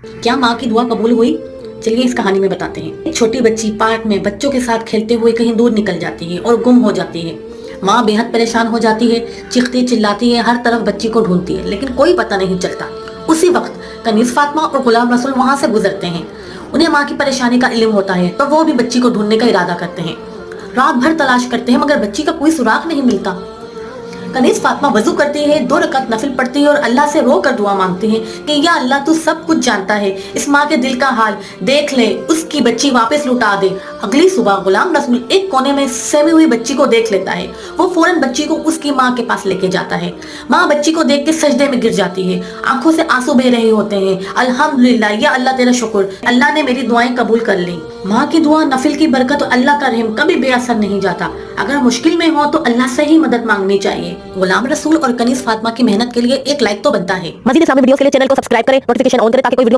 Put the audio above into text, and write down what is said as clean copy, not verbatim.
کیا ماں کی دعا قبول ہوئی؟ چلیے اس کہانی میں بتاتے ہیں۔ ایک چھوٹی بچی پارک میں بچوں کے ساتھ کھیلتے ہوئے کہیں دور نکل جاتی ہے اور گم ہو جاتی ہے۔ ماں بے حد پریشان ہو جاتی ہے، چیختی چلاتی ہے، ہر طرف بچی کو ڈھونڈتی ہے لیکن کوئی پتہ نہیں چلتا۔ اسی وقت کنیز فاطمہ اور غلام رسول وہاں سے گزرتے ہیں۔ انہیں ماں کی پریشانی کا علم ہوتا ہے تو وہ بھی بچی کو ڈھونڈنے کا ارادہ کرتے ہیں۔ رات بھر تلاش کرتے ہیں مگر بچی کا کوئی سراغ نہیں ملتا۔ کنیز فاطمہ وضو کرتی ہے، 2 رکعت نفل پڑھتی ہے اور اللہ سے رو کر دعا مانگتی ہے کہ یا اللہ تو سب کچھ جانتا ہے، اس ماں کے دل کا حال دیکھ لے، اس کی بچی واپس لوٹا دے۔ اگلی صبح غلام رسول ایک کونے میں سیمی ہوئی بچی کو دیکھ لیتا ہے۔ وہ فوراً بچی کو اس کی ماں کے پاس لے کے جاتا ہے۔ ماں بچی کو دیکھ کے سجدے میں گر جاتی ہے، آنکھوں سے آنسو بہہ رہے ہوتے ہیں۔ الحمدللہ، یا اللہ تیرا شکر، اللہ نے میری دعائیں قبول کر لی۔ ماں کی دعا، نفل کی برکت اور اللہ کا رحم کبھی بے اثر نہیں جاتا۔ اگر مشکل میں ہو تو اللہ سے ہی مدد مانگنی چاہیے۔ غلام رسول اور کنیز فاطمہ کی محنت کے لیے ایک لائک تو بنتا ہے۔ مزید اسلامی ویڈیوز کے لیے چینل کو سبسکرائب کریں، نوٹیفیکیشن آن کریں تاکہ کوئی ویڈیو